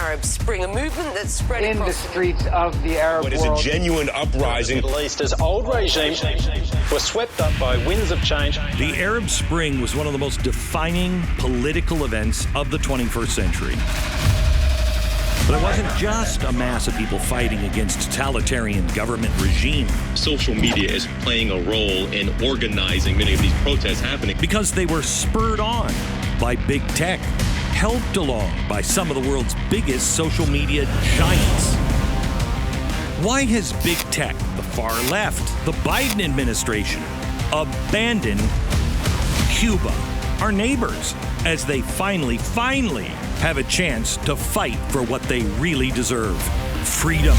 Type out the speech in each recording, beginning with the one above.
Arab Spring, a movement that's spread in across the streets of the Arab what world. is a genuine uprising. The Middle East as old regimes were swept up by winds of change. The Arab Spring was one of the most defining political events of the 21st century. But it wasn't just a mass of people fighting against totalitarian government regime. Social media is playing a role in organizing many of these protests happening. Because they were spurred on by big tech, helped along by some of the world's biggest social media giants. Why has big tech, the far left, the Biden administration, abandoned Cuba, our neighbors, as they finally have a chance to fight for what they really deserve? Freedom.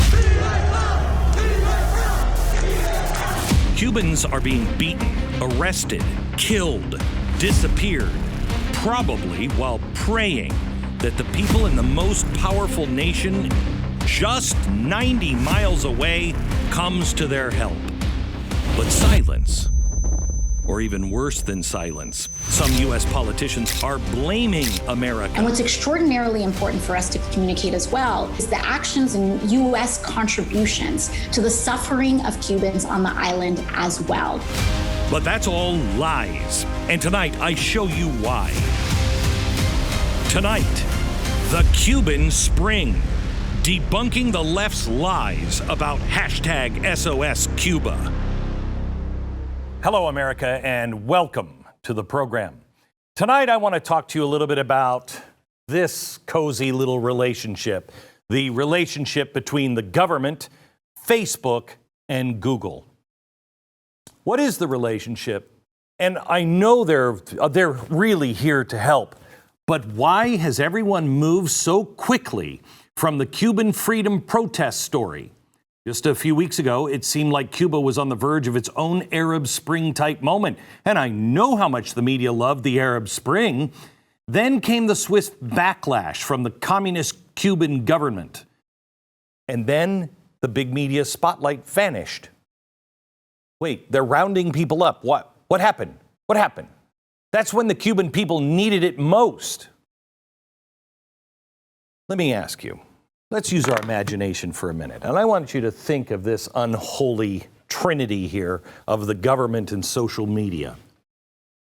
Cubans are being beaten, arrested, killed, disappeared, probably while praying that the people in the most powerful nation just 90 miles away comes to their help. But silence, or even worse than silence, some U.S. politicians are blaming America. And what's extraordinarily important for us to communicate as well is the actions and U.S. contributions to the suffering of Cubans on the island as well. But that's all lies. And tonight, I show you why. Tonight, the Cuban Spring. Debunking the left's lies about hashtag SOS Cuba. Hello, America, and welcome to the program. Tonight, I want to talk to you a little bit about this cozy little relationship, the relationship between the government, Facebook, and Google. What is the relationship? And I know they're really here to help, but why has everyone moved so quickly from the Cuban freedom protest story? Just a few weeks ago, it seemed like Cuba was on the verge of its own Arab Spring-type moment. And I know how much the media loved the Arab Spring. Then came the swift backlash from the communist Cuban government. And then the big media spotlight vanished. Wait, they're rounding people up. What happened? What happened? That's when the Cuban people needed it most. Let me ask you. Let's use our imagination for a minute. And I want you to think of this unholy trinity here of the government and social media.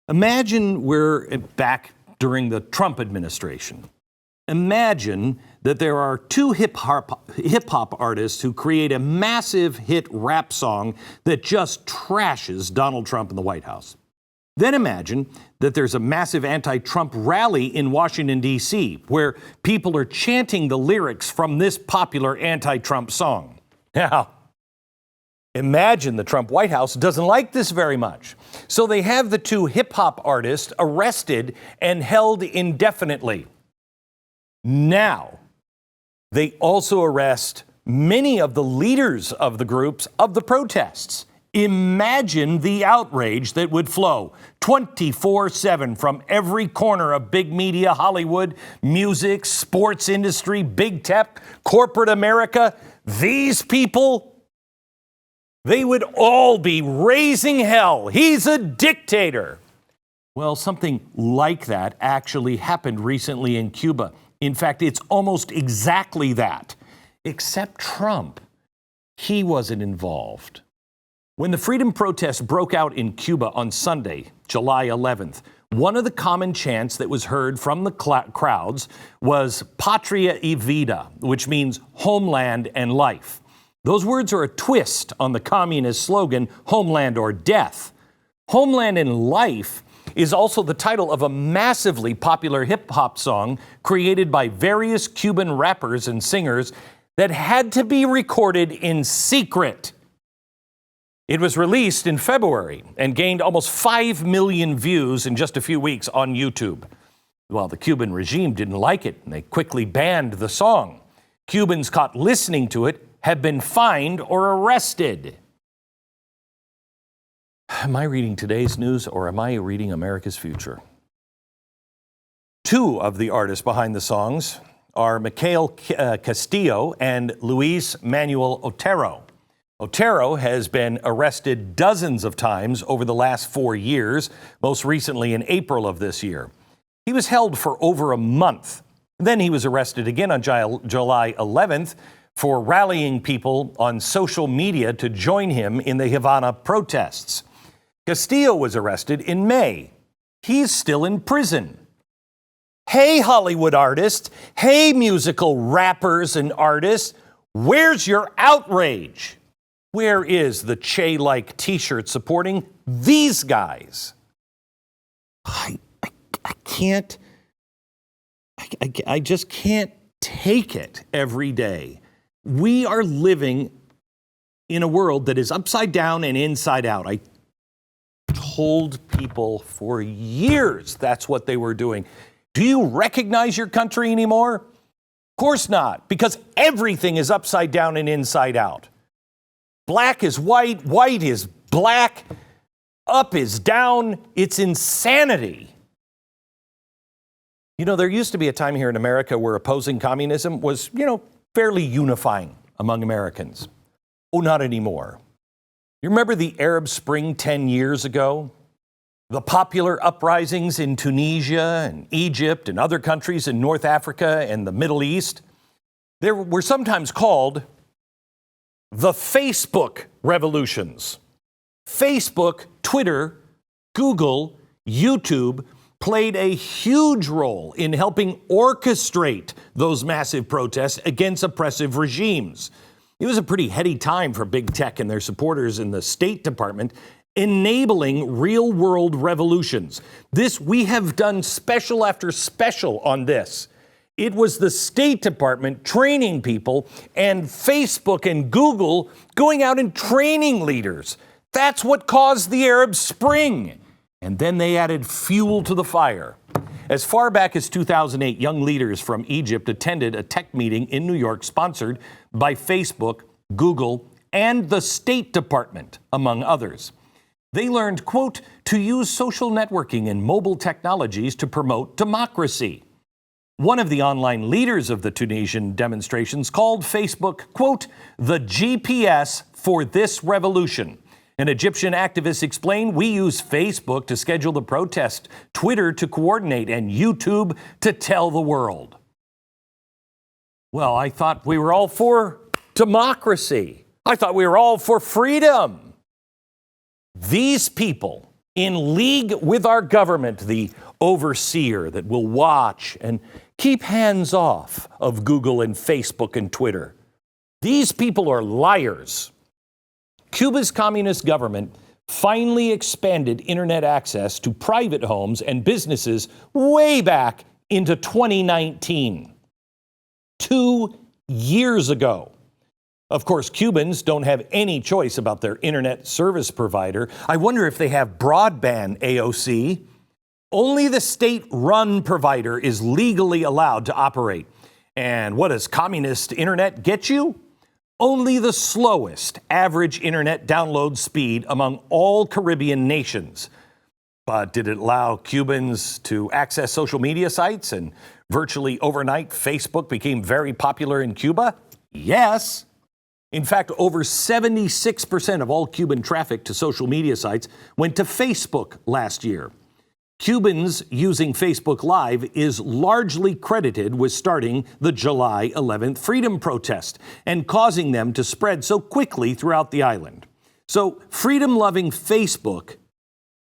Imagine we're back during the Trump administration. Imagine that there are two hip-hop artists who create a massive hit rap song that just trashes Donald Trump in the White House. Then imagine that there's a massive anti-Trump rally in Washington, D.C., where people are chanting the lyrics from this popular anti-Trump song. Now, imagine the Trump White House doesn't like this very much. So they have the two hip-hop artists arrested and held indefinitely. Now, they also arrest many of the leaders of the groups of the protests. Imagine the outrage that would flow 24/7 from every corner of big media, Hollywood, music, sports industry, big tech, corporate America. These people, they would all be raising hell. He's a dictator. Well, something like that actually happened recently in Cuba. In fact, it's almost exactly that, except Trump. He wasn't involved. When the freedom protests broke out in Cuba on Sunday, July 11th, one of the common chants that was heard from the crowds was Patria y Vida, which means homeland and life. Those words are a twist on the communist slogan, homeland or death. Homeland and life is also the title of a massively popular hip-hop song created by various Cuban rappers and singers that had to be recorded in secret. It was released in February and gained almost 5 million views in just a few weeks on YouTube. Well, the Cuban regime didn't like it, and they quickly banned the song. Cubans caught listening to it have been fined or arrested. Am I reading today's news, or am I reading America's future? Two of the artists behind the songs are Mikhail Castillo and Luis Manuel Otero. Otero has been arrested dozens of times over the last 4 years, most recently in April of this year. He was held for over a month. Then he was arrested again on July 11th for rallying people on social media to join him in the Havana protests. Castillo was arrested in May. He's still in prison. Hey, Hollywood artists. Hey, musical rappers and artists. Where's your outrage? Where is the Che-like t-shirt supporting these guys? I can't. I just can't take it every day. We are living in a world that is upside down and inside out. I told people for years that's what they were doing. Do you recognize your country anymore? Of course not, because everything is upside down and inside out. Black is white, white is black, up is down. It's insanity. You know, there used to be a time here in America where opposing communism was, fairly unifying among Americans. Oh, not anymore. You remember the Arab Spring 10 years ago? The popular uprisings in Tunisia and Egypt and other countries in North Africa and the Middle East? They were sometimes called the Facebook revolutions. Facebook, Twitter, Google, YouTube played a huge role in helping orchestrate those massive protests against oppressive regimes. It was a pretty heady time for big tech and their supporters in the State Department, enabling real-world revolutions. We have done special after special on this. It was the State Department training people and Facebook and Google going out and training leaders. That's what caused the Arab Spring. And then they added fuel to the fire. As far back as 2008, young leaders from Egypt attended a tech meeting in New York sponsored by Facebook, Google, and the State Department, among others. They learned, quote, to use social networking and mobile technologies to promote democracy. One of the online leaders of the Tunisian demonstrations called Facebook, quote, the GPS for this revolution. An Egyptian activist explained, we use Facebook to schedule the protest, Twitter to coordinate, and YouTube to tell the world. Well, I thought we were all for democracy. I thought we were all for freedom. These people in league with our government, the overseer that will watch and keep hands off of Google and Facebook and Twitter. These people are liars. Cuba's communist government finally expanded internet access to private homes and businesses way back into 2019. 2 years ago. Of course, Cubans don't have any choice about their internet service provider. I wonder if they have broadband AOC. Only the state-run provider is legally allowed to operate. And what does communist internet get you? Only the slowest average internet download speed among all Caribbean nations. But did it allow Cubans to access social media sites and virtually overnight Facebook became very popular in Cuba? Yes. In fact, over 76% of all Cuban traffic to social media sites went to Facebook last year. Cubans using Facebook Live is largely credited with starting the July 11th freedom protest and causing them to spread so quickly throughout the island. So freedom-loving Facebook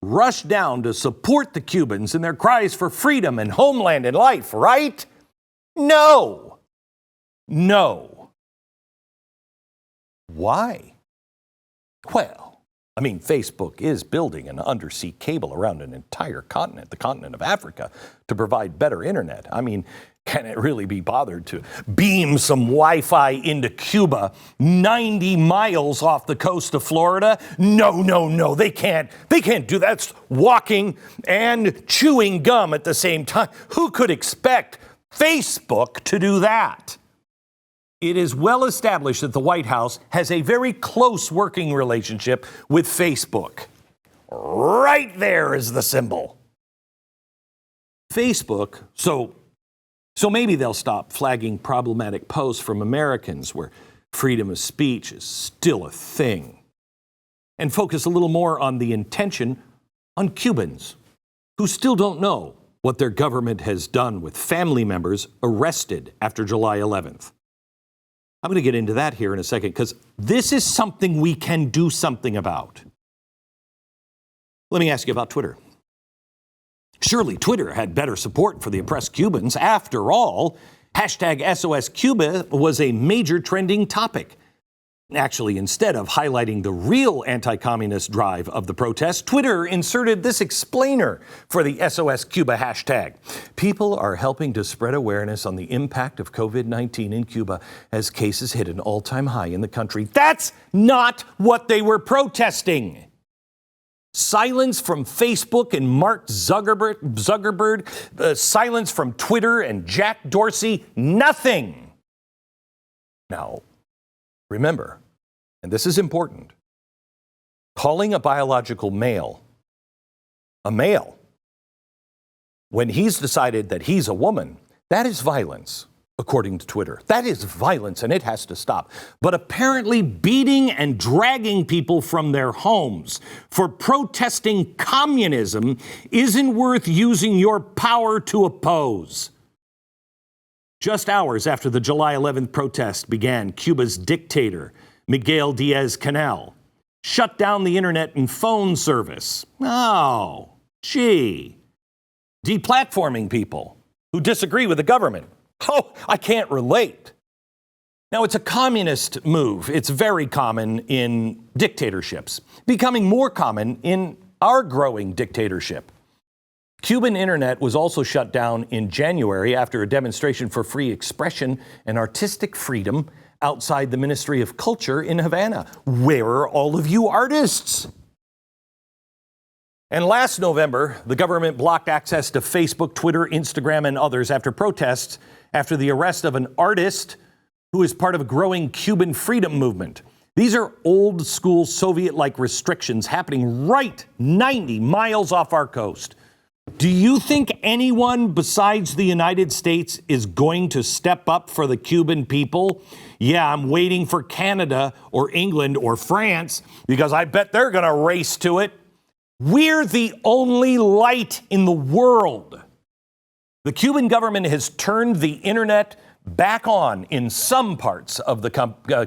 rushed down to support the Cubans in their cries for freedom and homeland and life, right? No. Why? Well, Facebook is building an undersea cable around an entire continent, the continent of Africa, to provide better internet. Can it really be bothered to beam some Wi-Fi into Cuba 90 miles off the coast of Florida? No, they can't do that. It's walking and chewing gum at the same time. Who could expect Facebook to do that? It is well established that the White House has a very close working relationship with Facebook. Right there is the symbol. Facebook, so maybe they'll stop flagging problematic posts from Americans where freedom of speech is still a thing, and focus a little more on the intention on Cubans who still don't know what their government has done with family members arrested after July 11th. I'm going to get into that here in a second because this is something we can do something about. Let me ask you about Twitter. Surely Twitter had better support for the oppressed Cubans. After all, hashtag SOS Cuba was a major trending topic. Actually, instead of highlighting the real anti-communist drive of the protest, Twitter inserted this explainer for the SOS Cuba hashtag. People are helping to spread awareness on the impact of COVID-19 in Cuba as cases hit an all-time high in the country. That's not what they were protesting. Silence from Facebook and Mark Zuckerberg, silence from Twitter and Jack Dorsey, nothing. Now, remember, and this is important, calling a biological male a male when he's decided that he's a woman, that is violence, according to Twitter. That is violence, and it has to stop. But apparently beating and dragging people from their homes for protesting communism isn't worth using your power to oppose. Just hours after the July 11th protest began, Cuba's dictator, Miguel Diaz-Canel, shut down the internet and phone service. Oh, gee. Deplatforming people who disagree with the government. Oh, I can't relate. Now, it's a communist move. It's very common in dictatorships, becoming more common in our growing dictatorship. Cuban internet was also shut down in January after a demonstration for free expression and artistic freedom outside the Ministry of Culture in Havana. Where are all of you artists? And last November, the government blocked access to Facebook, Twitter, Instagram, and others after protests after the arrest of an artist who is part of a growing Cuban freedom movement. These are old school Soviet-like restrictions happening right 90 miles off our coast. Do you think anyone besides the United States is going to step up for the Cuban people? Yeah, I'm waiting for Canada or England or France because I bet they're going to race to it. We're the only light in the world. The Cuban government has turned the internet back on in some parts of the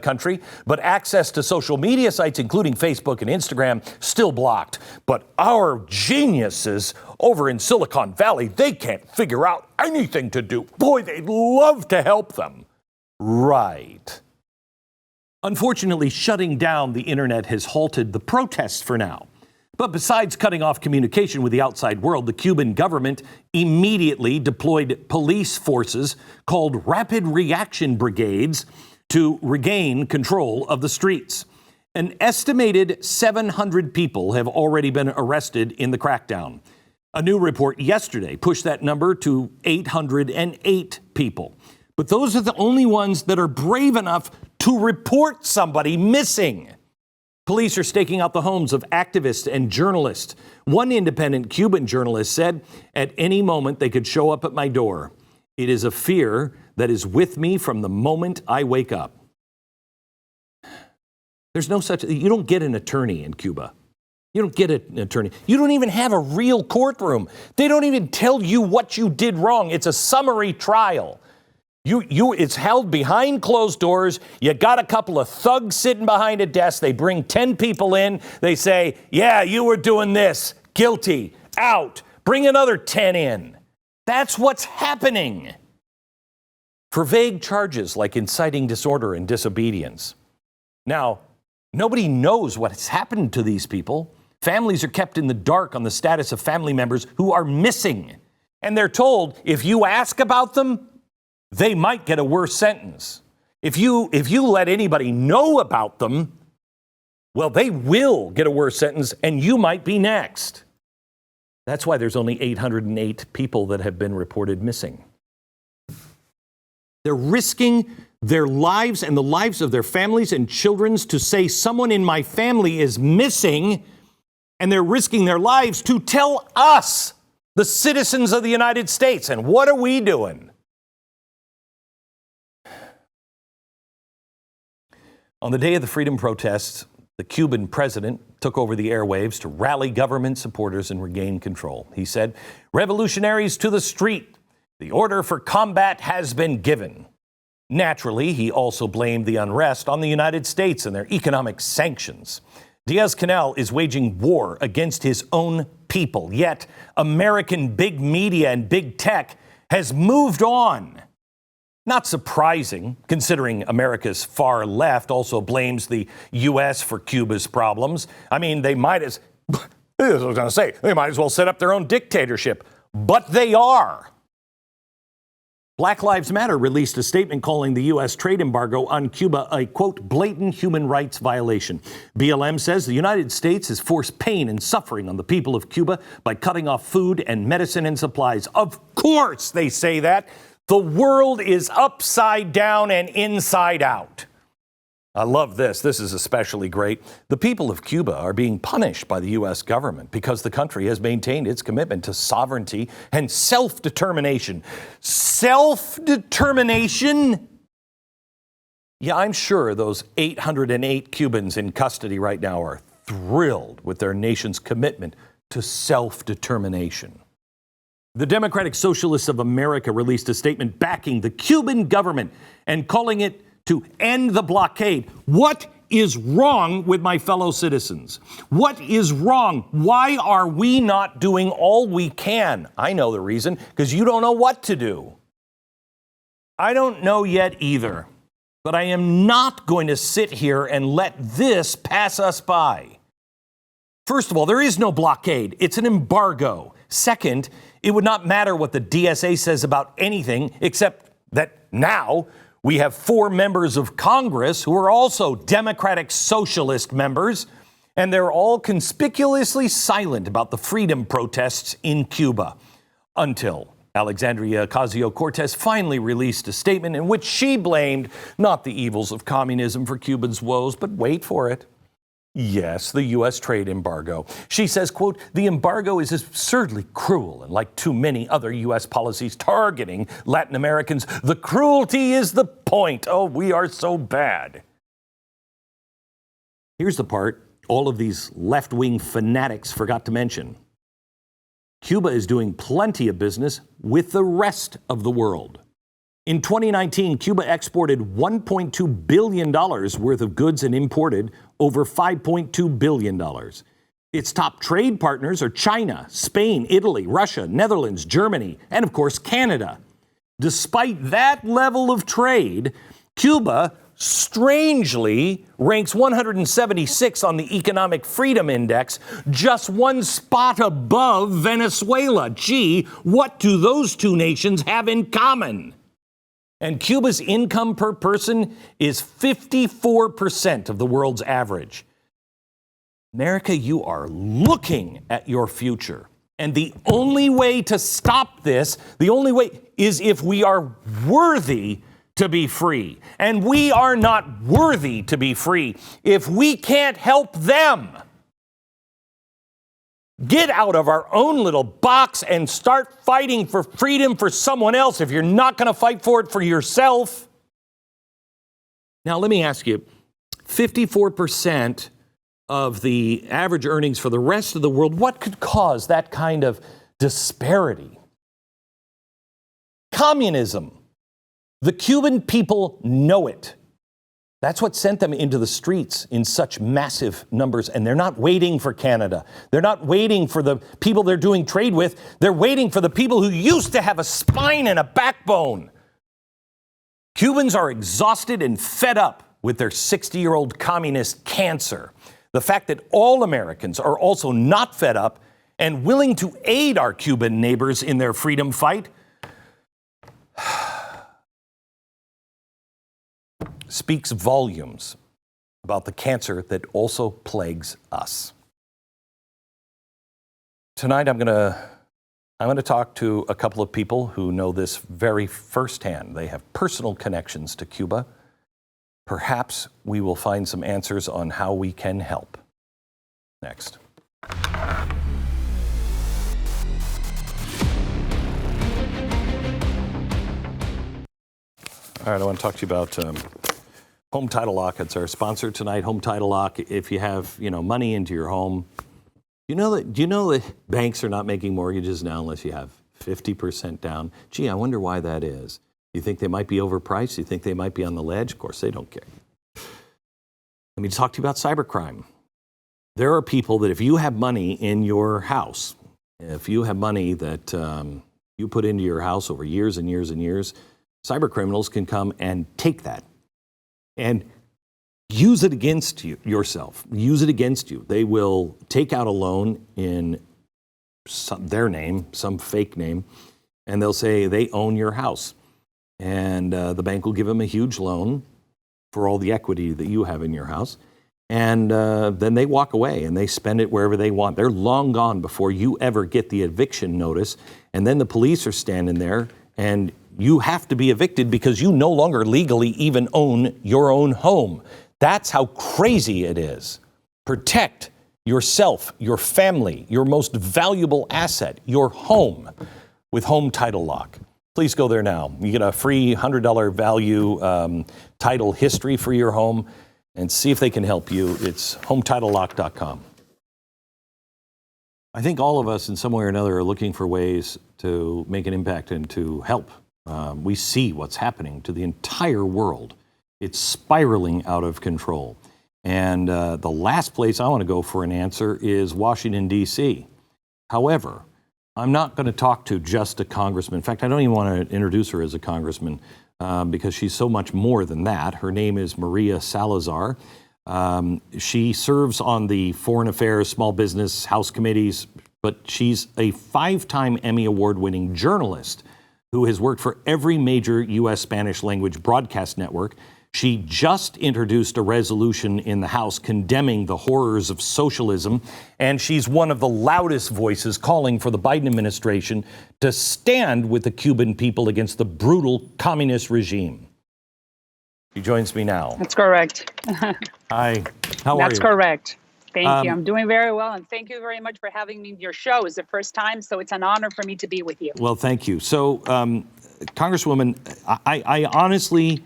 country, but access to social media sites, including Facebook and Instagram, still blocked. But our geniuses over in Silicon Valley, they can't figure out anything to do. Boy, they'd love to help them. Right. Unfortunately, shutting down the internet has halted the protests for now. But besides cutting off communication with the outside world, the Cuban government immediately deployed police forces called Rapid Reaction Brigades to regain control of the streets. An estimated 700 people have already been arrested in the crackdown. A new report yesterday pushed that number to 808 people. But those are the only ones that are brave enough to report somebody missing. Police are staking out the homes of activists and journalists. One independent Cuban journalist said, "At any moment they could show up at my door. It is a fear that is with me from the moment I wake up." There's no such, you don't get an attorney in Cuba. You don't get an attorney. You don't even have a real courtroom. They don't even tell you what you did wrong. It's a summary trial. It's held behind closed doors. You got a couple of thugs sitting behind a desk. They bring 10 people in. They say, yeah, you were doing this. Guilty. Out. Bring another 10 in. That's what's happening. For vague charges like inciting disorder and disobedience. Now, nobody knows what has happened to these people. Families are kept in the dark on the status of family members who are missing. And they're told, if you ask about them, they might get a worse sentence. If you let anybody know about them, well, they will get a worse sentence, and you might be next. That's why there's only 808 people that have been reported missing. They're risking their lives and the lives of their families and children to say someone in my family is missing, and they're risking their lives to tell us, the citizens of the United States. And what are we doing? On the day of the freedom protests, the Cuban president took over the airwaves to rally government supporters and regain control. He said, "Revolutionaries to the street. The order for combat has been given." Naturally, he also blamed the unrest on the United States and their economic sanctions. Diaz-Canel is waging war against his own people, yet American big media and big tech has moved on. Not surprising, considering America's far left also blames the U.S. for Cuba's problems. I mean, they might as well set up their own dictatorship, but they are. Black Lives Matter released a statement calling the U.S. trade embargo on Cuba a, quote, blatant human rights violation. BLM says the United States has forced pain and suffering on the people of Cuba by cutting off food and medicine and supplies. Of course they say that. The world is upside down and inside out. I love this. This is especially great. The people of Cuba are being punished by the U.S. government because the country has maintained its commitment to sovereignty and self-determination. Self-determination? Yeah, I'm sure those 808 Cubans in custody right now are thrilled with their nation's commitment to self-determination. The Democratic Socialists of America released a statement backing the Cuban government and calling it to end the blockade. What is wrong with my fellow citizens? What is wrong? Why are we not doing all we can? I know the reason, because you don't know what to do. I don't know yet either, but I am not going to sit here and let this pass us by. First of all, there is no blockade. It's an embargo. Second, it would not matter what the DSA says about anything, except that now we have 4 members of Congress who are also Democratic Socialist members, and they're all conspicuously silent about the freedom protests in Cuba until Alexandria Ocasio-Cortez finally released a statement in which she blamed not the evils of communism for Cubans' woes, but wait for it. Yes, the U.S. trade embargo. She says, quote, "The embargo is absurdly cruel, and like too many other U.S. policies targeting Latin Americans, the cruelty is the point. Oh, we are so bad." Here's the part all of these left-wing fanatics forgot to mention. Cuba is doing plenty of business with the rest of the world. In 2019, Cuba exported $1.2 billion worth of goods and imported over $5.2 billion. Its top trade partners are China, Spain, Italy, Russia, Netherlands, Germany, and of course, Canada. Despite that level of trade, Cuba strangely ranks 176 on the Economic Freedom Index, just 1 spot above Venezuela. Gee, what do those two nations have in common? And Cuba's income per person is 54% of the world's average. America, you are looking at your future. And the only way to stop this, the only way is if we are worthy to be free. And we are not worthy to be free if we can't help them. Get out of our own little box and start fighting for freedom for someone else if you're not going to fight for it for yourself. Now, let me ask you, 54% of the average earnings for the rest of the world, what could cause that kind of disparity? Communism. The Cuban people know it. That's what sent them into the streets in such massive numbers. And they're not waiting for Canada. They're not waiting for the people they're doing trade with. They're waiting for the people who used to have a spine and a backbone. Cubans are exhausted and fed up with their 60-year-old communist cancer. The fact that all Americans are also not fed up and willing to aid our Cuban neighbors in their freedom fight speaks volumes about the cancer that also plagues us. Tonight I'm going to talk to a couple of people who know this very firsthand. They have personal connections to Cuba. Perhaps we will find some answers on how we can help. Next. All right, I want to talk to you about Home Title Lock, it's our sponsor tonight. Home Title Lock, if you have, money into your home, do you know that banks are not making mortgages now unless you have 50% down? Gee, I wonder why that is. You think they might be overpriced? You think they might be on the ledge? Of course, they don't care. Let me talk to you about cybercrime. There are people that if you have money in your house, if you have money that you put into your house over years and years and years, cyber criminals can come and take that and use it against you, yourself. Use it against you. They will take out a loan in their name, some fake name, and they'll say they own your house. And the bank will give them a huge loan for all the equity that you have in your house. And then they walk away and they spend it wherever they want. They're long gone before you ever get the eviction notice. And then the police are standing there and you have to be evicted because you no longer legally even own your own home. That's how crazy it is. Protect yourself, your family, your most valuable asset, your home, with Home Title Lock. Please go there now. You get a free $100 value title history for your home and see if they can help you. It's HometitleLock.com. I think all of us in some way or another are looking for ways to make an impact and to help. We see what's happening to the entire world. It's spiraling out of control. And the last place I want to go for an answer is Washington, D.C. However, I'm not going to talk to just a congressman. In fact, I don't even want to introduce her as a congressman because she's so much more than that. Her name is Maria Salazar. She serves on the Foreign Affairs, Small Business, House committees, but she's a 5-time Emmy Award-winning journalist who has worked for every major U.S. Spanish language broadcast network. She just introduced a resolution in the House condemning the horrors of socialism, and she's one of the loudest voices calling for the Biden administration to stand with the Cuban people against the brutal communist regime. She joins me now. That's correct. Hi, how are you? That's correct. Thank you. I'm doing very well, and thank you very much for having me in your show. It's the first time, so it's an honor for me to be with you. Well, thank you. So, Congresswoman, I honestly...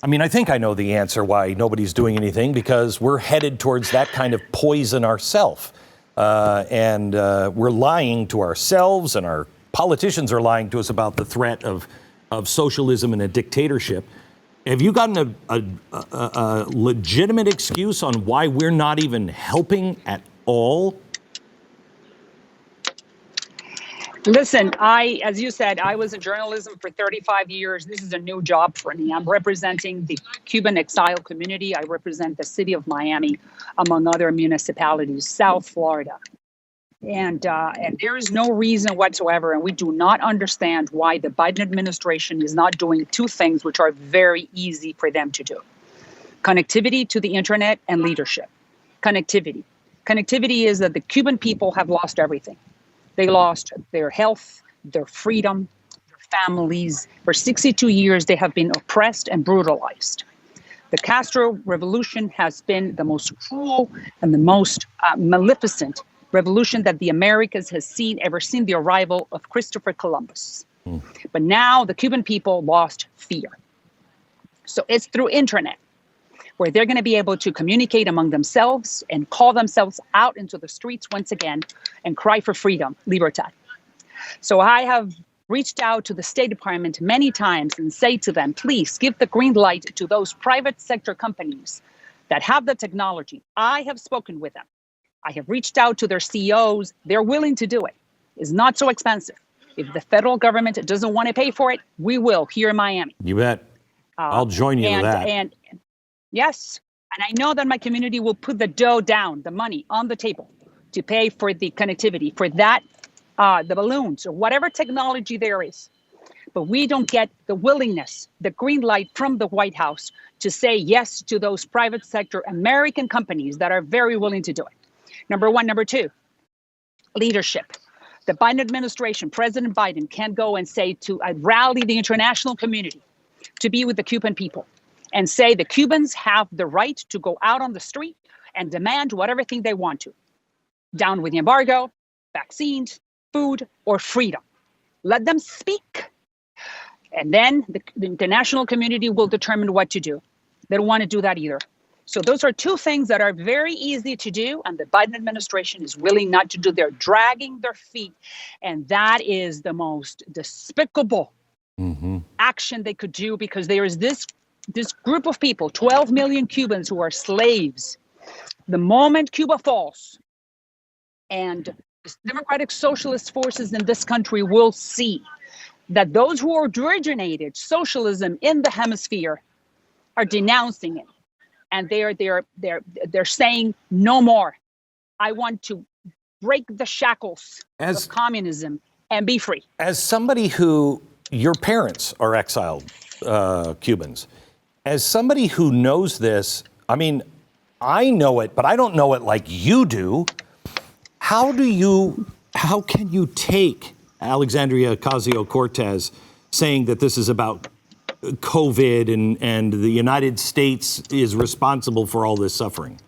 I think I know the answer why nobody's doing anything, because we're headed towards that kind of poison ourselves. And we're lying to ourselves, and our politicians are lying to us about the threat of socialism and a dictatorship. Have you gotten a legitimate excuse on why we're not even helping at all? Listen, as you said, I was in journalism for 35 years. This is a new job for me. I'm representing the Cuban exile community. I represent the city of Miami, among other municipalities, South Florida. And there is no reason whatsoever, and we do not understand why the Biden administration is not doing two things which are very easy for them to do. Connectivity to the internet and leadership. Connectivity. Connectivity is that the Cuban people have lost everything. They lost their health, their freedom, their families. For 62 years, they have been oppressed and brutalized. The Castro revolution has been the most cruel and the most maleficent revolution that the Americas has seen ever since the arrival of Christopher Columbus. But now the Cuban people lost fear. So it's through internet where they're going to be able to communicate among themselves and call themselves out into the streets once again and cry for freedom, libertad. So I have reached out to the State Department many times and say to them, please give the green light to those private sector companies that have the technology. I have spoken with them. I have reached out to their CEOs. They're willing to do it. It's not so expensive. If the federal government doesn't want to pay for it, we will here in Miami. You bet. I'll join you in that. And yes, and I know that my community will put the dough down, the money on the table to pay for the connectivity, for that, the balloons or whatever technology there is. But we don't get the willingness, the green light from the White House to say yes to those private sector American companies that are very willing to do it. Number one. Number two, leadership. The Biden administration, President Biden, can go and say to rally the international community to be with the Cuban people and say the Cubans have the right to go out on the street and demand whatever thing they want to. Down with the embargo, vaccines, food, or freedom. Let them speak. And then the international community will determine what to do. They don't want to do that either. So those are two things that are very easy to do, and the Biden administration is willing not to do. They're dragging their feet, and that is the most despicable action they could do, because there is this group of people, 12 million Cubans who are slaves. The moment Cuba falls, and the democratic socialist forces in this country will see that those who originated socialism in the hemisphere are denouncing it. And they're saying no more. I want to break the shackles of communism and be free. As somebody who, your parents are exiled Cubans, as somebody who knows this, I mean, I know it, but I don't know it like you do. How can you take Alexandria Ocasio-Cortez saying that this is about COVID and the United States is responsible for all this suffering?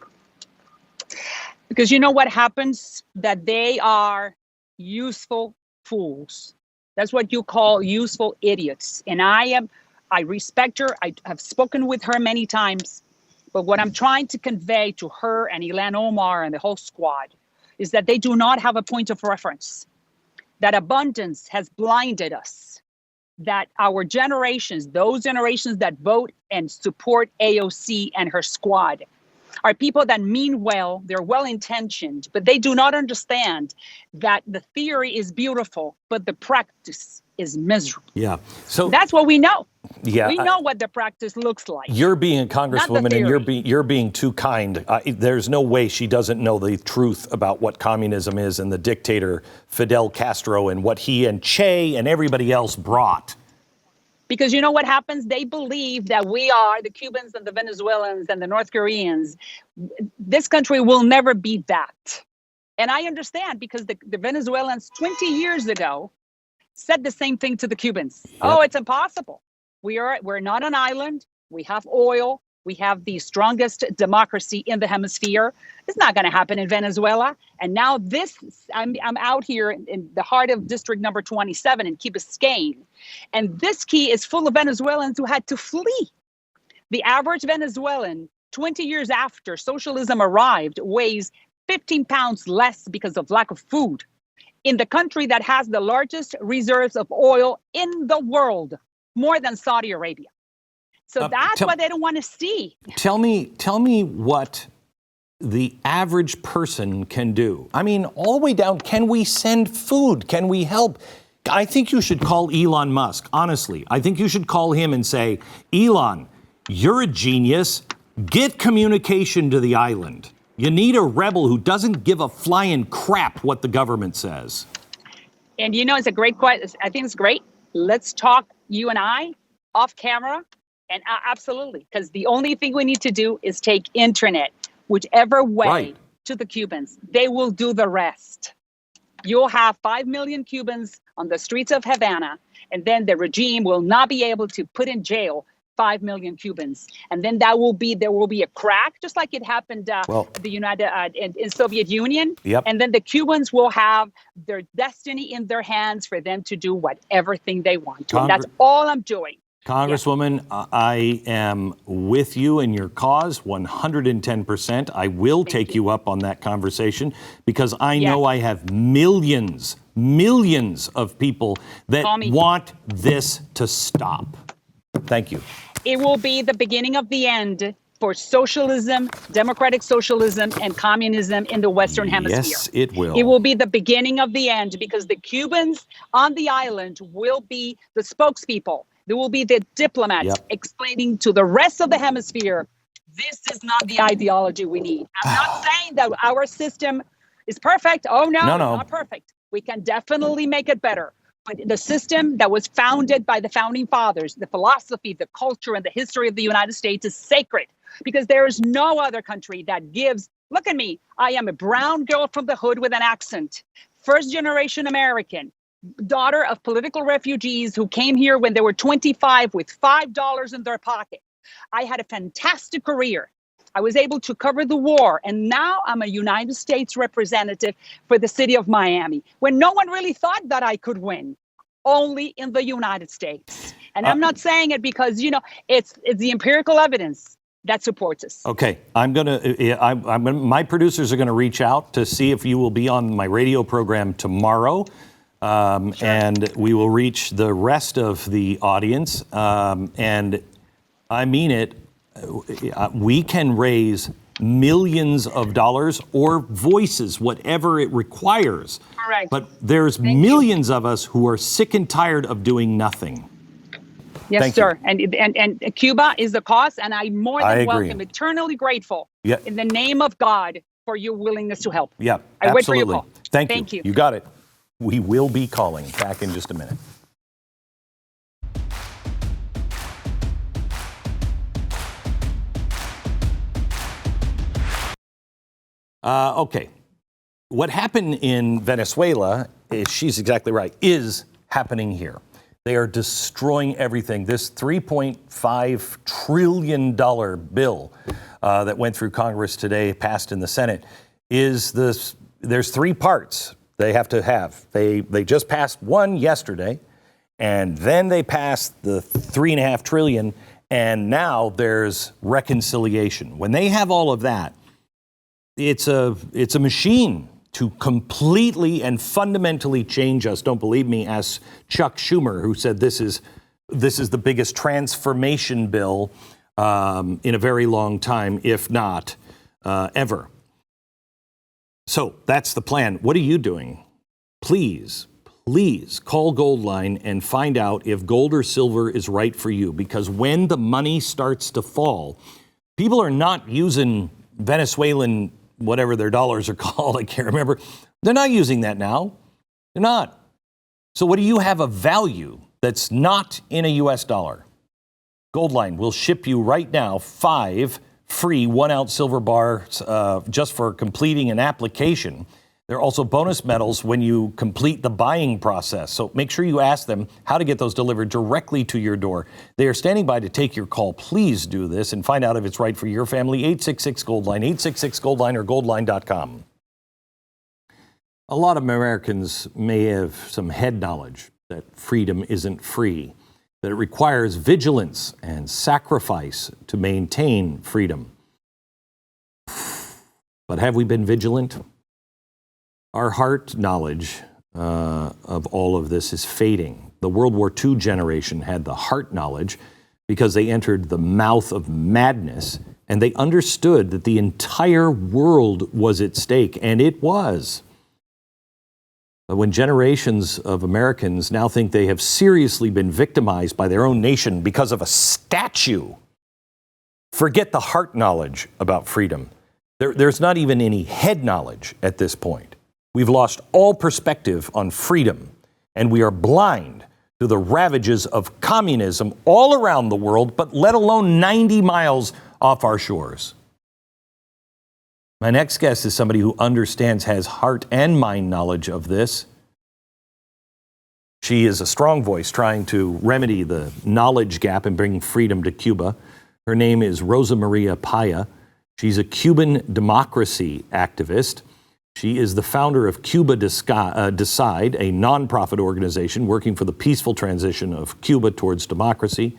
Because you know what happens? That they are useful fools. That's what you call useful idiots. And I respect her. I have spoken with her many times. But what I'm trying to convey to her and Ilhan Omar and the whole squad is that they do not have a point of reference. That abundance has blinded us. That our generations, those generations that vote and support AOC and her squad, are people that mean well, they're well-intentioned, but they do not understand that the theory is beautiful, but the practice is miserable. Yeah. So that's what we know. Yeah, we know what the practice looks like. You're being a congresswoman and you're being too kind. There's no way she doesn't know the truth about what communism is and the dictator Fidel Castro and what he and Che and everybody else brought. Because you know what happens? They believe that we are, the Cubans and the Venezuelans and the North Koreans, this country will never be that. And I understand, because the Venezuelans 20 years ago said the same thing to the Cubans. Yep. Oh, it's impossible. We're not an island. We have oil. We have the strongest democracy in the hemisphere. It's not going to happen in Venezuela. And now I'm out here in the heart of district number 27 in Key Biscayne. And this key is full of Venezuelans who had to flee. The average Venezuelan, 20 years after socialism arrived, weighs 15 pounds less because of lack of food. In the country that has the largest reserves of oil in the world, more than Saudi Arabia. So that's what they don't want to see. Tell me what the average person can do. I mean, all the way down, can we send food? Can we help? I think you should call Elon Musk, honestly. I think you should call him and say, Elon, you're a genius. Get communication to the island. You need a rebel who doesn't give a flying crap what the government says. And you know, it's a great question. I think it's great. Let's talk, you and I, off camera. And absolutely, because the only thing we need to do is take internet, whichever way, to the Cubans. They will do the rest. You'll have 5 million Cubans on the streets of Havana, and then the regime will not be able to put in jail 5 million Cubans. And then there will be a crack, just like it happened in Soviet Union. Yep. And then the Cubans will have their destiny in their hands for them to do whatever thing they want to. And that's all I'm doing. Congresswoman, I am with you in your cause 110%. I will take you up on that conversation, because I know I have millions of people that want this to stop. Thank you. It will be the beginning of the end for socialism, democratic socialism, and communism in the Western Hemisphere. Yes, it will. It will be the beginning of the end, because the Cubans on the island will be the spokespeople. There will be the diplomats explaining to the rest of the hemisphere, this is not the ideology we need. I'm not saying that our system is perfect. Oh, no, not perfect. We can definitely make it better. But the system that was founded by the founding fathers, the philosophy, the culture, and the history of the United States is sacred, because there is no other country that gives. Look at me. I am a brown girl from the hood with an accent, first generation American, daughter of political refugees who came here when they were 25 with $5 in their pocket. I had a fantastic career. I was able to cover the war, and now I'm a United States representative for the city of Miami, when no one really thought that I could win, only in the United States. And I'm not saying it because, you know, it's the empirical evidence. that supports us. Okay, my producers are gonna reach out to see if you will be on my radio program tomorrow, and we will reach the rest of the audience. And I mean it. We can raise millions of dollars or voices, whatever it requires. Correct. But there's millions of us who are sick and tired of doing nothing. Yes, Thank sir. And Cuba is the cause, and I'm more I than agree. welcome, eternally grateful Yeah. in the name of God for your willingness to help. Yeah, I wait for your absolutely. call. Thank you. You got it. We will be calling back in just a minute. Okay. What happened in Venezuela, she's exactly right, is happening here. They are destroying everything. This $3.5 trillion bill that went through Congress today, passed in the Senate, is this. There's three parts they have to have. They just passed one yesterday, and then they passed the $3.5 trillion, and now there's reconciliation. When they have all of that, it's a machine to completely and fundamentally change us. Don't believe me? Ask Chuck Schumer, who said this is the biggest transformation bill in a very long time, if not ever. So that's the plan. What are you doing? Please call Goldline and find out if gold or silver is right for you. Because when the money starts to fall, people are not using Venezuelan, whatever their dollars are called, I can't remember. They're not using that now. They're not. So what do you have of value that's not in a US dollar? Goldline will ship you right now 5 free 1-ounce silver bars just for completing an application. There are also bonus medals when you complete the buying process. So make sure you ask them how to get those delivered directly to your door. They are standing by to take your call. Please do this and find out if it's right for your family. 866-GOLDLINE, 866-GOLDLINE, or goldline.com. A lot of Americans may have some head knowledge that freedom isn't free, that it requires vigilance and sacrifice to maintain freedom. But have we been vigilant? Our heart knowledge of all of this is fading. The World War II generation had the heart knowledge because they entered the mouth of madness and they understood that the entire world was at stake, and it was. But when generations of Americans now think they have seriously been victimized by their own nation because of a statue, forget the heart knowledge about freedom. There's not even any head knowledge at this point. We've lost all perspective on freedom, and we are blind to the ravages of communism all around the world, but let alone 90 miles off our shores. My next guest is somebody who understands, has heart and mind knowledge of this. She is a strong voice trying to remedy the knowledge gap and bring freedom to Cuba. Her name is Rosa Maria Paya. She's a Cuban democracy activist. She is the founder of Cuba Decide, a nonprofit organization working for the peaceful transition of Cuba towards democracy.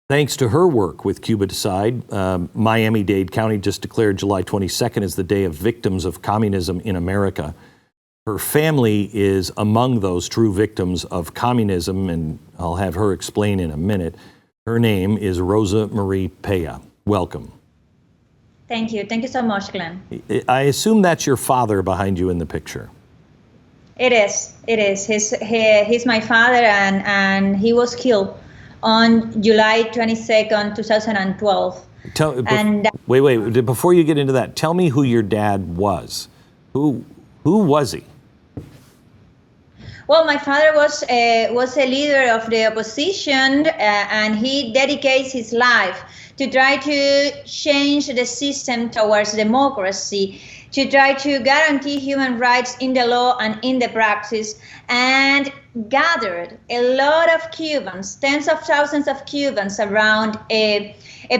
Thanks to her work with Cuba Decide, Miami-Dade County just declared July 22nd as the Day of Victims of Communism in America. Her family is among those true victims of communism, and I'll have her explain in a minute. Her name is Rosa Marie Paya. Welcome. Thank you. Thank you so much, Glenn. I assume that's your father behind you in the picture. It is. It is. He's my father, and he was killed on July 22nd, 2012. Wait. Before you get into that, tell me who your dad was. Who was he? Well, my father was a leader of the opposition, and he dedicates his life to try to change the system towards democracy, to try to guarantee human rights in the law and in the practice, and gathered a lot of Cubans, tens of thousands of Cubans, around a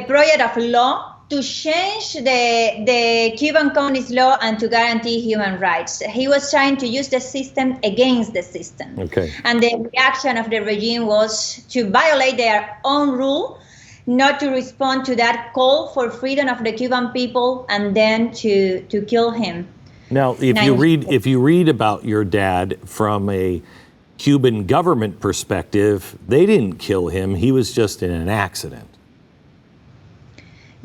project of law to change the Cuban Communist law and to guarantee human rights. He was trying to use the system against the system. Okay. And the reaction of the regime was to violate their own rule, not to respond to that call for freedom of the Cuban people, and then to kill him. Now, if you read about your dad from a Cuban government perspective, they didn't kill him. He was just in an accident.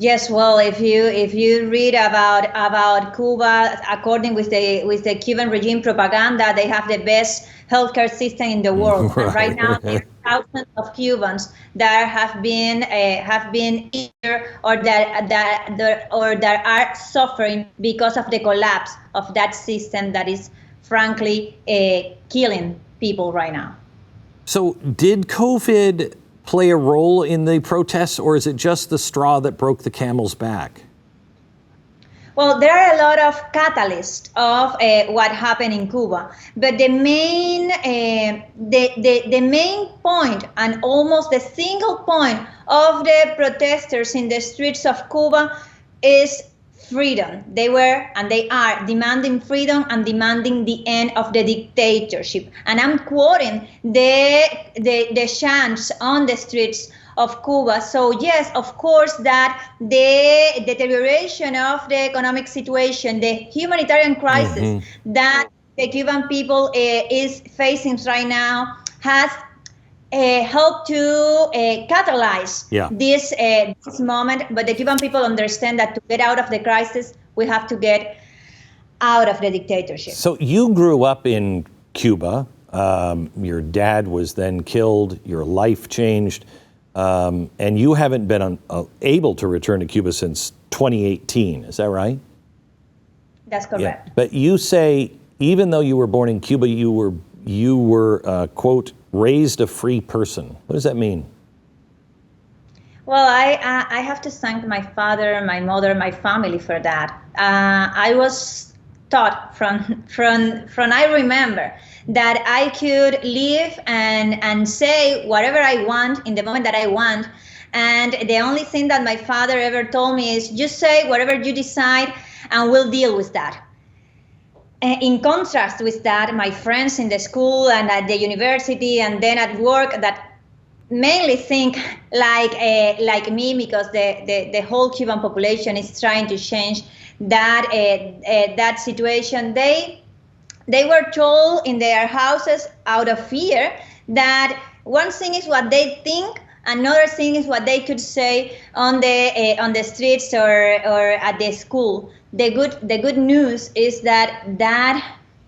Yes, well, if you read about Cuba, according with the Cuban regime propaganda, they have the best healthcare system in the world. Right. And right now, there are thousands of Cubans that have been injured or that are suffering because of the collapse of that system that is frankly killing people right now. So, did COVID play a role in the protests, or is it just the straw that broke the camel's back? Well, there are a lot of catalysts of what happened in Cuba, but the main point and almost the single point of the protesters in the streets of Cuba is freedom. They were and they are demanding freedom and demanding the end of the dictatorship. And I'm quoting the chants on the streets of Cuba. So yes, of course, that the deterioration of the economic situation, the humanitarian crisis that the Cuban people is facing right now has helped to catalyze this moment. But the Cuban people understand that to get out of the crisis, we have to get out of the dictatorship. So you grew up in Cuba. Your dad was then killed. Your life changed. And you haven't been able to return to Cuba since 2018. Is that right? That's correct. Yeah. But you say, even though you were born in Cuba, you were quote, raised a free person. What does that mean? Well, I have to thank my father, my mother, my family for that. I was taught from I remember that I could live and say whatever I want in the moment that I want. And the only thing that my father ever told me is just say whatever you decide and we'll deal with that. In contrast with that, my friends in the school and at the university and then at work that mainly think like me, because the whole Cuban population is trying to change that situation. They were told in their houses out of fear that one thing is what they think, another thing is what they could say on the streets or at the school. The good news is that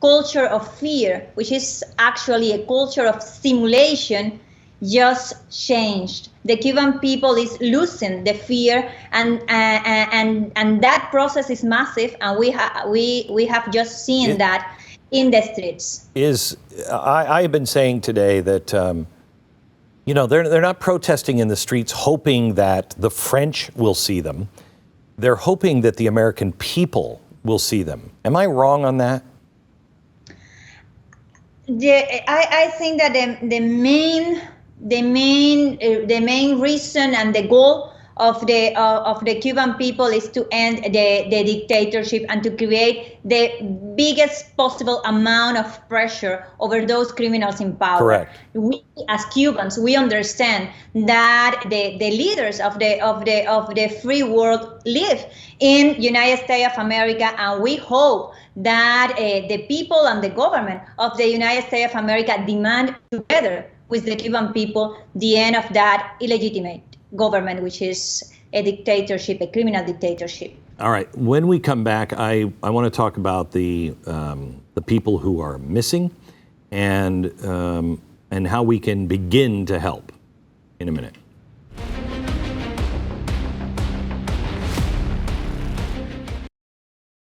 culture of fear, which is actually a culture of simulation, just changed. The Cuban people is losing the fear, and that process is massive, and we have just seen that in the streets. I have been saying today that they're not protesting in the streets hoping that the French will see them. They're hoping that the American people will see them. Am I wrong on that? I think that the main reason and the goal of the Cuban people is to end the dictatorship and to create the biggest possible amount of pressure over those criminals in power. Correct. We as Cubans, we understand that the leaders of the free world live in United States of America, and we hope that the people and the government of the United States of America demand together with the Cuban people the end of that illegitimate government, which is a dictatorship, a criminal dictatorship. All right. When we come back, I want to talk about the people who are missing and how we can begin to help in a minute.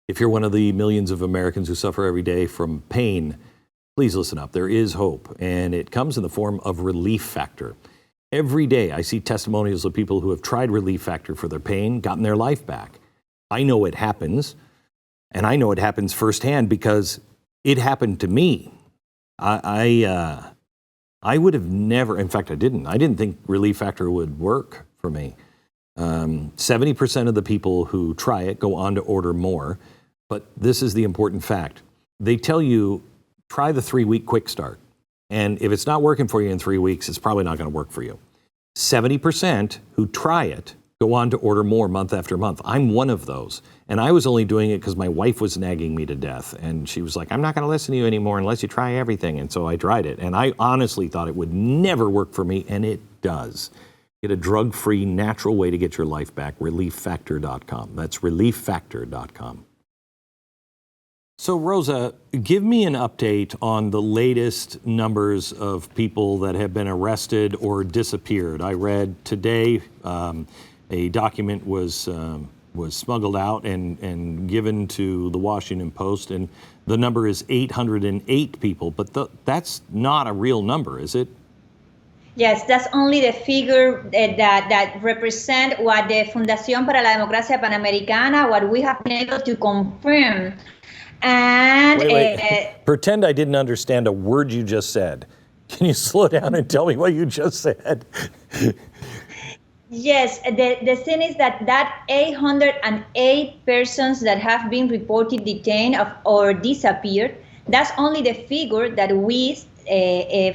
If you're one of the millions of Americans who suffer every day from pain, please listen up. There is hope, and it comes in the form of Relief Factor. Every day I see testimonials of people who have tried Relief Factor for their pain, gotten their life back. I know it happens, and I know it happens firsthand because it happened to me. I would have never, in fact, I didn't think Relief Factor would work for me. 70% of the people who try it go on to order more, but this is the important fact. They tell you, try the 3-week quick start. And if it's not working for you in 3 weeks, it's probably not going to work for you. 70% who try it go on to order more month after month. I'm one of those. And I was only doing it because my wife was nagging me to death. And she was like, I'm not going to listen to you anymore unless you try everything. And so I tried it. And I honestly thought it would never work for me. And it does. Get a drug-free, natural way to get your life back. ReliefFactor.com. That's ReliefFactor.com. So, Rosa, give me an update on the latest numbers of people that have been arrested or disappeared. I read today a document was smuggled out and given to the Washington Post, and the number is 808 people. But that's not a real number, is it? Yes, that's only the figure that represent what the Fundación para la Democracia Panamericana, what we have been able to confirm. And wait. Pretend I didn't understand a word you just said. Can you slow down and tell me what you just said? Yes, the thing is that 808 persons that have been reported detained or disappeared, that's only the figure that we,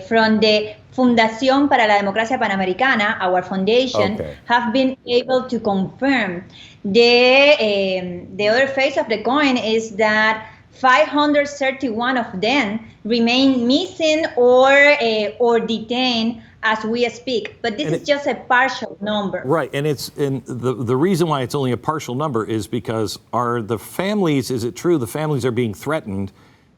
from the Fundación para la Democracia Panamericana, our foundation, have been able to confirm. The other face of the coin is that 531 of them remain missing or detained as we speak. But this is just a partial number. Right, and the reason why it's only a partial number is because is it true the families are being threatened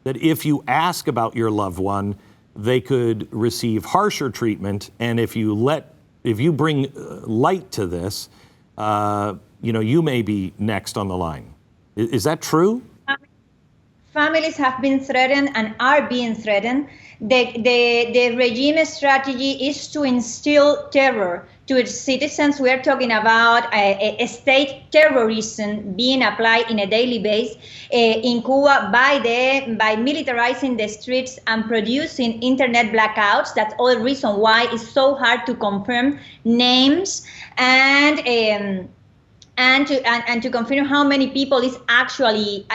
that if you ask about your loved one, they could receive harsher treatment, and if you bring light to this, you may be next on the line. Is that true? Families have been threatened and are being threatened. The regime strategy is to instill terror to its citizens. We are talking about a state terrorism being applied in a daily basis in Cuba by militarizing the streets and producing internet blackouts. That's all the reason why it's so hard to confirm names and to confirm how many people is actually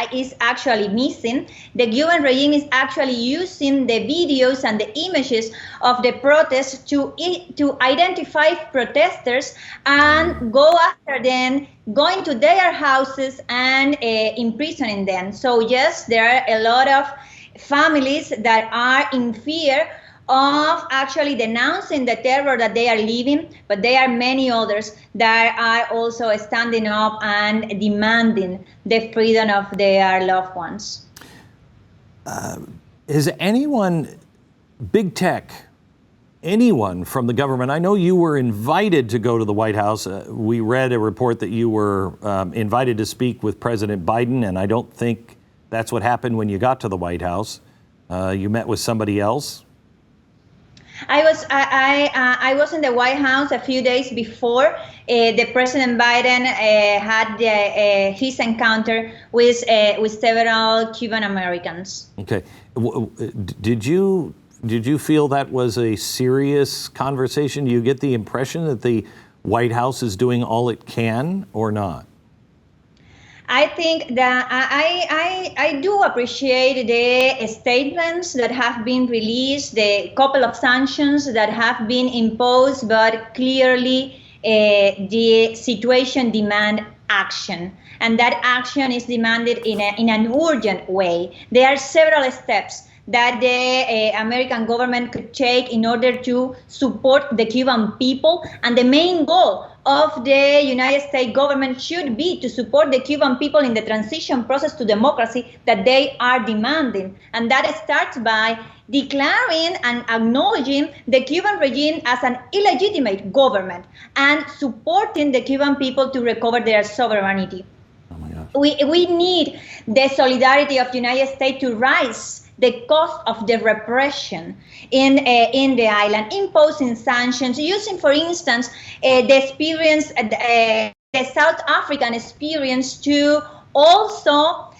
missing. The Cuban regime is actually using the videos and the images of the protests to identify protesters and go after them, going to their houses and imprisoning them. So yes, there are a lot of families that are in fear of actually denouncing the terror that they are living, but there are many others that are also standing up and demanding the freedom of their loved ones. Is anyone, big tech, anyone from the government? I know you were invited to go to the White House. We read a report that you were invited to speak with President Biden, and I don't think that's what happened when you got to the White House. You met with somebody else? I was in the White House a few days before the President Biden had his encounter with several Cuban Americans. Okay, did you feel that was a serious conversation? Do you get the impression that the White House is doing all it can, or not? I think that I do appreciate the statements that have been released, the couple of sanctions that have been imposed, but clearly the situation demands action. And that action is demanded in an urgent way. There are several steps that the American government could take in order to support the Cuban people. And the main goal of the United States government should be to support the Cuban people in the transition process to democracy that they are demanding. And that starts by declaring and acknowledging the Cuban regime as an illegitimate government and supporting the Cuban people to recover their sovereignty. Oh my gosh. We need the solidarity of the United States to rise the cost of the repression in the island, imposing sanctions, using, for instance, the experience, the South African experience, to also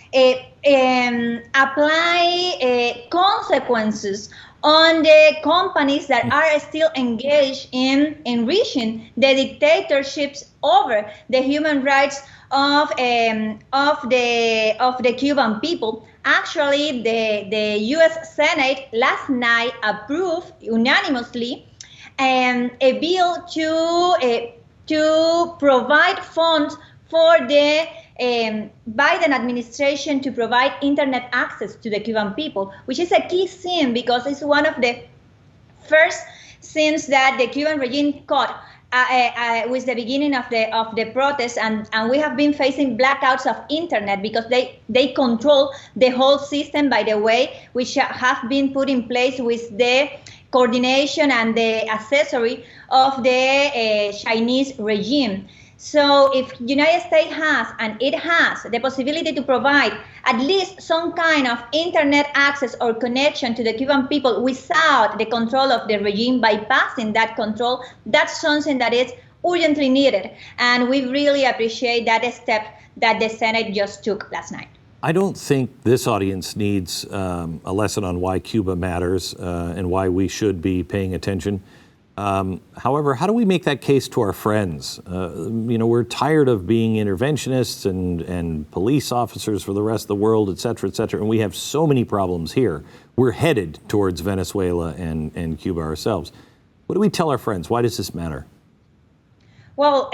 apply consequences on the companies that are still engaged in enriching the dictatorships over the human rights of the Cuban people. Actually, the U.S. Senate last night approved unanimously a bill to provide funds for the Biden administration to provide internet access to the Cuban people, which is a key thing because it's one of the first things that the Cuban regime caught with the beginning of the protests, and we have been facing blackouts of internet because they control the whole system, by the way, which have been put in place with the coordination and the accessory of the Chinese regime. So if United States has, and it has, the possibility to provide at least some kind of internet access or connection to the Cuban people without the control of the regime, bypassing that control, that's something that is urgently needed. And we really appreciate that step that the Senate just took last night. I don't think this audience needs a lesson on why Cuba matters and why we should be paying attention. However, how do we make that case to our friends? We're tired of being interventionists and police officers for the rest of the world, et cetera, and we have so many problems here. We're headed towards Venezuela and Cuba ourselves. What do we tell our friends? Why does this matter? Well,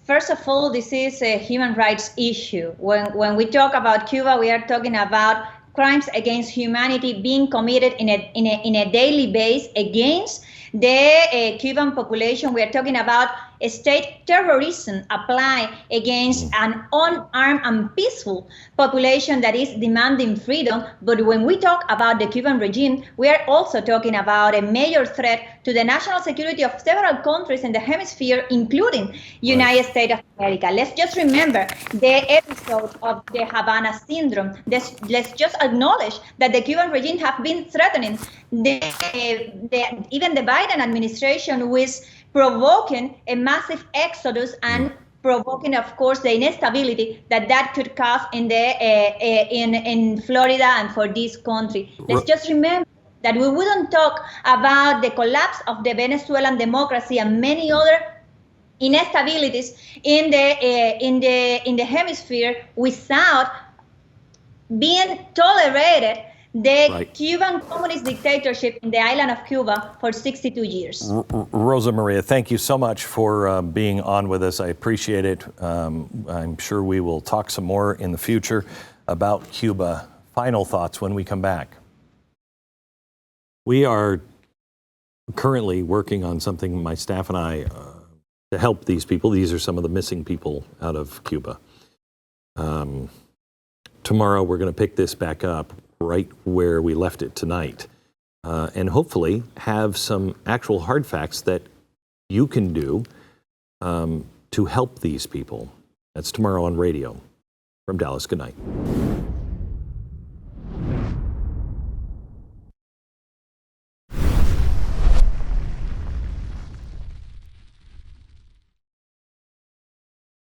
first of all, this is a human rights issue. When we talk about Cuba, we are talking about crimes against humanity being committed in a daily basis against the Cuban population. We are talking about state terrorism applied against an unarmed and peaceful population that is demanding freedom. But when we talk about the Cuban regime, we are also talking about a major threat to the national security of several countries in the hemisphere, including United States of America. Let's just remember the episode of the Havana syndrome. Let's just acknowledge that the Cuban regime have been threatening even the Biden administration with provoking a massive exodus and provoking, of course, the instability that could cause in Florida and for this country. Let's just remember that we wouldn't talk about the collapse of the Venezuelan democracy and many other instabilities in the hemisphere without being tolerated the Cuban communist dictatorship in the island of Cuba for 62 years. Rosa Maria, thank you so much for being on with us. I appreciate it. I'm sure we will talk some more in the future about Cuba. Final thoughts when we come back. We are currently working on something, my staff and I, to help these people. These are some of the missing people out of Cuba. Tomorrow we're going to pick this back up right where we left it tonight, and hopefully have some actual hard facts that you can do to help these people. That's tomorrow on radio. From Dallas, good night.